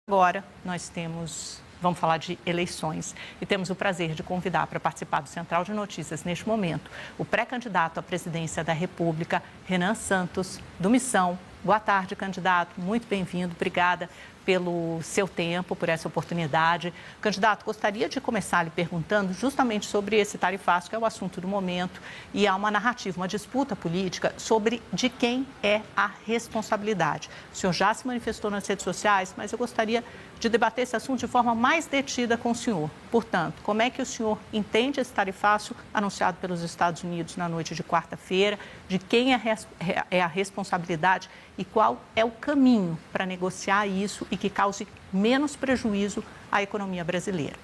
Agora vamos falar de eleições e temos o prazer de convidar para participar do Central de Notícias neste momento o pré-candidato à presidência da República, Renan Santos, do Missão. Boa tarde, candidato. Muito bem-vindo. Obrigada pelo seu tempo, por essa oportunidade. Candidato, gostaria de começar lhe perguntando justamente sobre esse tarifaço, que é o assunto do momento, e há uma narrativa, uma disputa política sobre de quem é a responsabilidade. O senhor já se manifestou nas redes sociais, mas eu gostaria de debater esse assunto de forma mais detida com o senhor. Portanto, como é que o senhor entende esse tarifaço anunciado pelos Estados Unidos na noite de quarta-feira, de quem é a responsabilidade e qual é o caminho para negociar isso e que cause menos prejuízo à economia brasileira?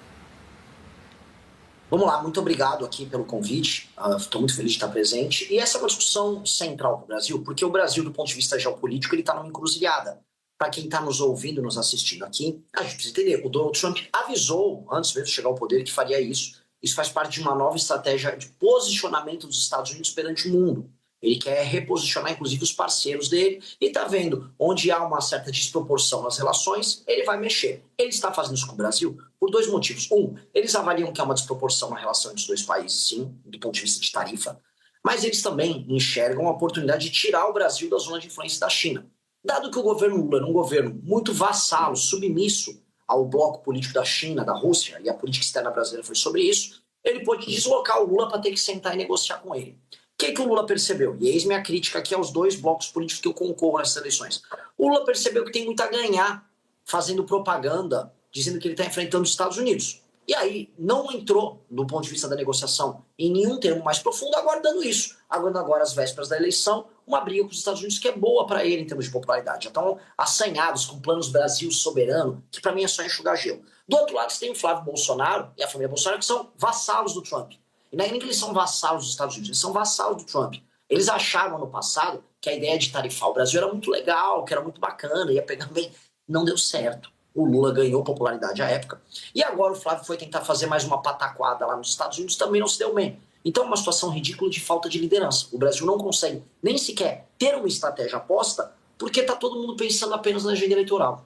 Vamos lá, muito obrigado aqui pelo convite, estou muito feliz de estar presente. E essa é uma discussão central para o Brasil, porque o Brasil, do ponto de vista geopolítico, ele está numa encruzilhada. Para quem está nos ouvindo, nos assistindo aqui, a gente precisa entender, o Donald Trump avisou, antes mesmo de chegar ao poder, que faria isso. Isso faz parte de uma nova estratégia de posicionamento dos Estados Unidos perante o mundo. Ele quer reposicionar, inclusive, os parceiros dele e está vendo onde há uma certa desproporção nas relações, ele vai mexer. Ele está fazendo isso com o Brasil por dois motivos. Um, eles avaliam que há uma desproporção na relação entre os dois países, sim, do ponto de vista de tarifa, mas eles também enxergam a oportunidade de tirar o Brasil da zona de influência da China. Dado que o governo Lula era um governo muito vassalo, submisso ao bloco político da China, da Rússia, e a política externa brasileira foi sobre isso, ele pôde deslocar o Lula para ter que sentar e negociar com ele. O que o Lula percebeu? E eis minha crítica aqui aos dois blocos políticos que eu concorro nessas eleições. O Lula percebeu que tem muito a ganhar fazendo propaganda, dizendo que ele está enfrentando os Estados Unidos. E aí não entrou, do ponto de vista da negociação, em nenhum termo mais profundo, aguardando isso. Aguardando agora, às vésperas da eleição, uma briga com os Estados Unidos que é boa para ele em termos de popularidade. Já estão assanhados com planos Brasil soberano, que para mim é só enxugar gelo. Do outro lado, você tem o Flávio Bolsonaro e a família Bolsonaro, que são vassalos do Trump. E não é nem que eles são vassalos dos Estados Unidos, eles são vassalos do Trump. Eles acharam no passado que a ideia de tarifar o Brasil era muito legal, que era muito bacana, ia pegar bem. Não deu certo. O Lula ganhou popularidade à época. E agora o Flávio foi tentar fazer mais uma pataquada lá nos Estados Unidos, também não se deu bem. Então é uma situação ridícula de falta de liderança. O Brasil não consegue nem sequer ter uma estratégia aposta, porque está todo mundo pensando apenas na agenda eleitoral.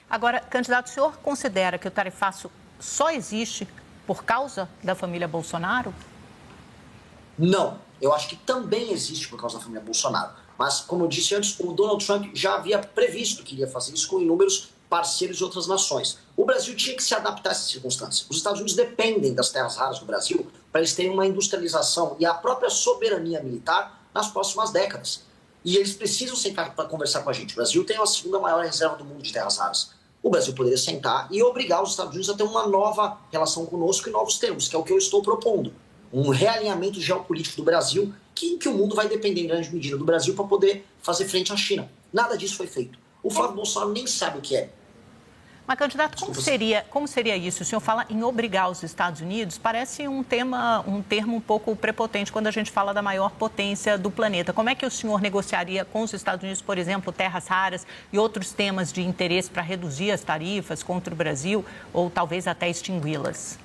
Agora, candidato, o senhor considera que o tarifaço só existe por causa da família Bolsonaro? Não, eu acho que também existe por causa da família Bolsonaro. Mas, como eu disse antes, o Donald Trump já havia previsto que iria fazer isso com inúmeros parceiros de outras nações. O Brasil tinha que se adaptar a essas circunstâncias. Os Estados Unidos dependem das terras raras do Brasil para eles terem uma industrialização e a própria soberania militar nas próximas décadas. E eles precisam sentar para conversar com a gente. O Brasil tem a segunda maior reserva do mundo de terras raras. O Brasil poderia sentar e obrigar os Estados Unidos a ter uma nova relação conosco em novos termos, que é o que eu estou propondo. Um realinhamento geopolítico do Brasil, que o mundo vai depender em grande medida do Brasil para poder fazer frente à China. Nada disso foi feito. O Flávio Bolsonaro nem sabe o que é. Mas, candidato, como seria isso? O senhor fala em obrigar os Estados Unidos, parece um termo um pouco prepotente quando a gente fala da maior potência do planeta. Como é que o senhor negociaria com os Estados Unidos, por exemplo, terras raras e outros temas de interesse para reduzir as tarifas contra o Brasil ou talvez até extingui-las?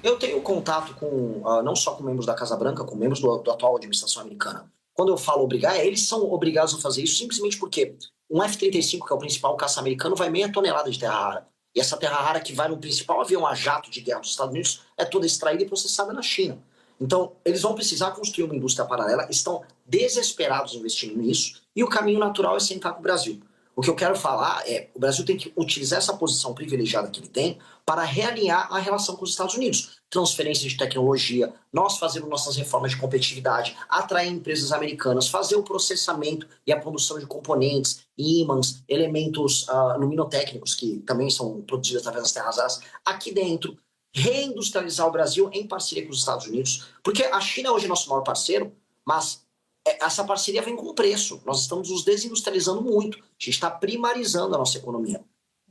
Eu tenho contato com, não só com membros da Casa Branca, com membros da atual administração americana. Quando eu falo obrigar, eles são obrigados a fazer isso simplesmente porque um F-35, que é o principal caça americano, vai meia tonelada de terra rara. E essa terra rara que vai no principal avião a jato de guerra dos Estados Unidos é toda extraída e processada na China. Então, eles vão precisar construir uma indústria paralela, estão desesperados investindo nisso, e o caminho natural é sentar com o Brasil. O que eu quero falar é, o Brasil tem que utilizar essa posição privilegiada que ele tem para realinhar a relação com os Estados Unidos. Transferência de tecnologia, nós fazemos nossas reformas de competitividade, atrair empresas americanas, fazer o processamento e a produção de componentes, ímãs, elementos luminotécnicos que também são produzidos através das terras raras, aqui dentro, reindustrializar o Brasil em parceria com os Estados Unidos, porque a China hoje é nosso maior parceiro, mas essa parceria vem com preço. Nós estamos nos desindustrializando muito. A gente está primarizando a nossa economia.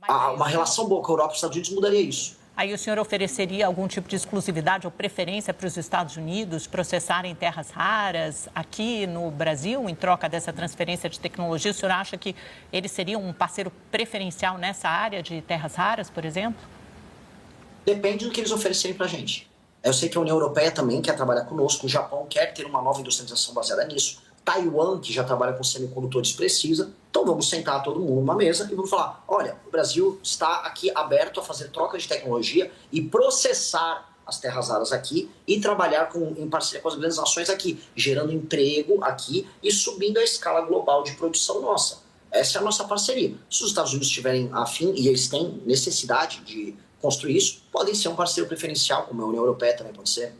Uma relação boa com a Europa e os Estados Unidos mudaria isso. Aí o senhor ofereceria algum tipo de exclusividade ou preferência para os Estados Unidos processarem terras raras aqui no Brasil, em troca dessa transferência de tecnologia? O senhor acha que eles seriam um parceiro preferencial nessa área de terras raras, por exemplo? Depende do que eles oferecerem para a gente. Eu sei que a União Europeia também quer trabalhar conosco, o Japão quer ter uma nova industrialização baseada nisso, Taiwan, que já trabalha com semicondutores, precisa. Então Então vamos sentar todo mundo numa mesa e vamos falar, olha, o Brasil está aqui aberto a fazer troca de tecnologia e processar as terras raras aqui e trabalhar em parceria com as grandes nações aqui, gerando emprego aqui e subindo a escala global de produção nossa. Essa é a nossa parceria. Se os Estados Unidos estiverem afim, e eles têm necessidade de construir isso, podem ser um parceiro preferencial, como a União Europeia também pode ser.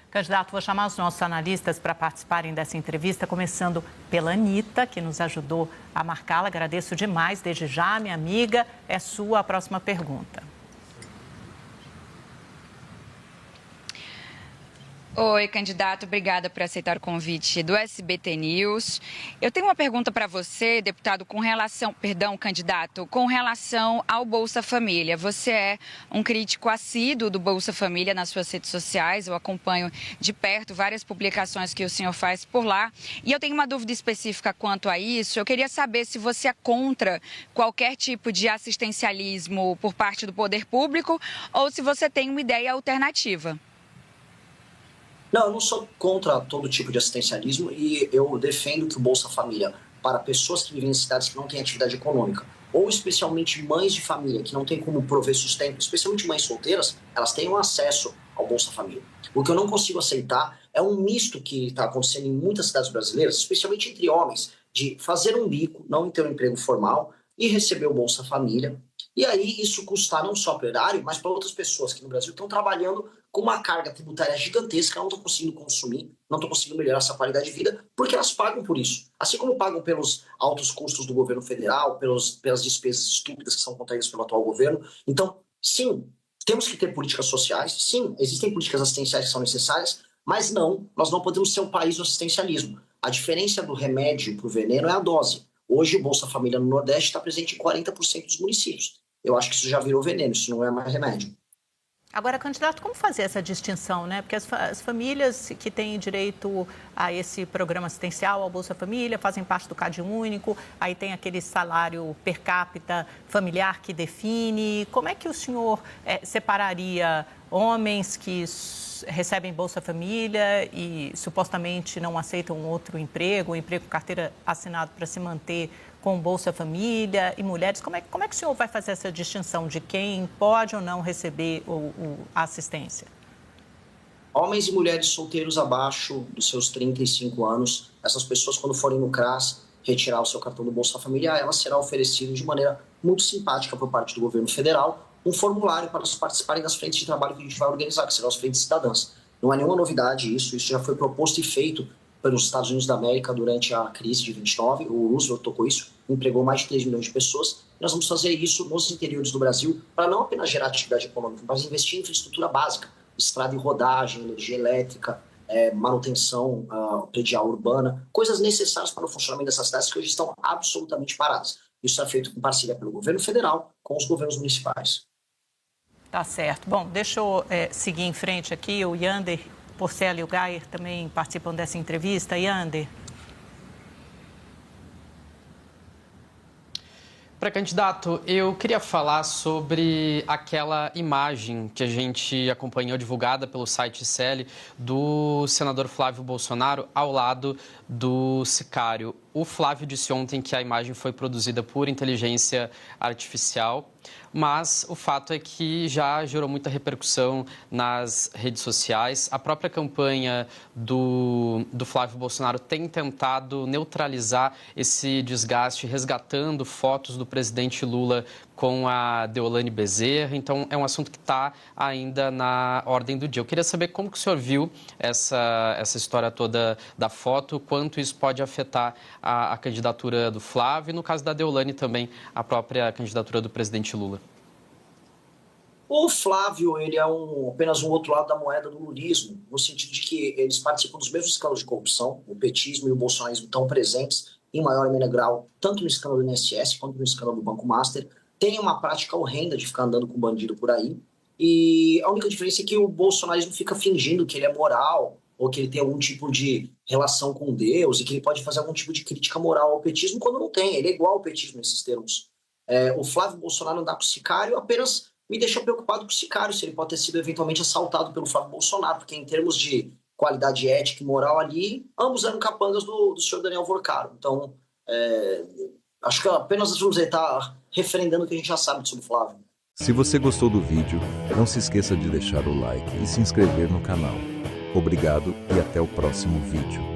Candidato, vou chamar os nossos analistas para participarem dessa entrevista, começando pela Anitta, que nos ajudou a marcá-la. Agradeço demais, desde já, minha amiga. É sua a próxima pergunta. Oi, candidato, obrigada por aceitar o convite do SBT News. Eu tenho uma pergunta para você, deputado, candidato, com relação ao Bolsa Família. Você é um crítico assíduo do Bolsa Família nas suas redes sociais, eu acompanho de perto várias publicações que o senhor faz por lá. E eu tenho uma dúvida específica quanto a isso. Eu queria saber se você é contra qualquer tipo de assistencialismo por parte do poder público ou se você tem uma ideia alternativa. Não, eu não sou contra todo tipo de assistencialismo e eu defendo que o Bolsa Família, para pessoas que vivem em cidades que não têm atividade econômica, ou especialmente mães de família que não têm como prover sustento, especialmente mães solteiras, elas tenham acesso ao Bolsa Família. O que eu não consigo aceitar é um misto que está acontecendo em muitas cidades brasileiras, especialmente entre homens, de fazer um bico, não ter um emprego formal e receber o Bolsa Família. E aí isso custar não só para o erário, mas para outras pessoas que no Brasil estão trabalhando com uma carga tributária gigantesca, não estão conseguindo consumir, não estão conseguindo melhorar essa qualidade de vida, porque elas pagam por isso. Assim como pagam pelos altos custos do governo federal, pelas despesas estúpidas que são contraídas pelo atual governo. Então, sim, temos que ter políticas sociais, sim, existem políticas assistenciais que são necessárias, mas não, nós não podemos ser um país do assistencialismo. A diferença do remédio para o veneno é a dose. Hoje o Bolsa Família no Nordeste está presente em 40% dos municípios. Eu acho que isso já virou veneno, isso não é mais remédio. Agora, candidato, como fazer essa distinção, né? Porque as famílias que têm direito a esse programa assistencial, ao Bolsa Família, fazem parte do CadÚnico, aí tem aquele salário per capita familiar que define. Como é que o senhor separaria homens que recebem Bolsa Família e supostamente não aceitam outro emprego, um emprego com carteira assinada para se manter com Bolsa Família e mulheres? Como é que o senhor vai fazer essa distinção de quem pode ou não receber a assistência? Homens e mulheres solteiros abaixo dos seus 35 anos, essas pessoas, quando forem no CRAS retirar o seu cartão do Bolsa Família, ela será oferecida de maneira muito simpática por parte do governo federal um formulário para eles participarem das frentes de trabalho que a gente vai organizar, que serão as frentes cidadãs. Não há nenhuma novidade isso já foi proposto e feito pelos Estados Unidos da América durante a crise de 29, o Roosevelt tocou isso, empregou mais de 3 milhões de pessoas. Nós vamos fazer isso nos interiores do Brasil para não apenas gerar atividade econômica, mas investir em infraestrutura básica, estrada e rodagem, energia elétrica, manutenção predial urbana, coisas necessárias para o funcionamento dessas cidades que hoje estão absolutamente paradas. Isso é feito em parceria pelo governo federal com os governos municipais. Tá certo. Bom, deixa eu seguir em frente aqui. O Yander Porcela e o Gayer também participam dessa entrevista. Yander. Pré-candidato, eu queria falar sobre aquela imagem que a gente acompanhou divulgada pelo site CL do senador Flávio Bolsonaro ao lado do sicário. O Flávio disse ontem que a imagem foi produzida por inteligência artificial, mas o fato é que já gerou muita repercussão nas redes sociais. A própria campanha do Flávio Bolsonaro tem tentado neutralizar esse desgaste, resgatando fotos do presidente Lula com a Deolane Bezerra. Então, é um assunto que está ainda na ordem do dia. Eu queria saber como que o senhor viu essa história toda da foto, quanto isso pode afetar a candidatura do Flávio e, no caso da Deolane, também a própria candidatura do presidente Lula. O Flávio, ele é apenas um outro lado da moeda do lulismo, no sentido de que eles participam dos mesmos escândalos de corrupção. O petismo e o bolsonarismo estão presentes em maior ou menor grau, tanto no escândalo do INSS quanto no escândalo do Banco Master. Tem uma prática horrenda de ficar andando com bandido por aí. E a única diferença é que o bolsonarismo fica fingindo que ele é moral, ou que ele tem algum tipo de relação com Deus, e que ele pode fazer algum tipo de crítica moral ao petismo, quando não tem. Ele é igual ao petismo nesses termos. O Flávio Bolsonaro andar com o sicário apenas me deixa preocupado com o sicário, se ele pode ter sido eventualmente assaltado pelo Flávio Bolsonaro, porque em termos de qualidade ética e moral ali, ambos eram capangas do senhor Daniel Vorcaro. Então, Acho que apenas nós vamos estar referendando o que a gente já sabe sobre o Flávio. Se você gostou do vídeo, não se esqueça de deixar o like e se inscrever no canal. Obrigado e até o próximo vídeo.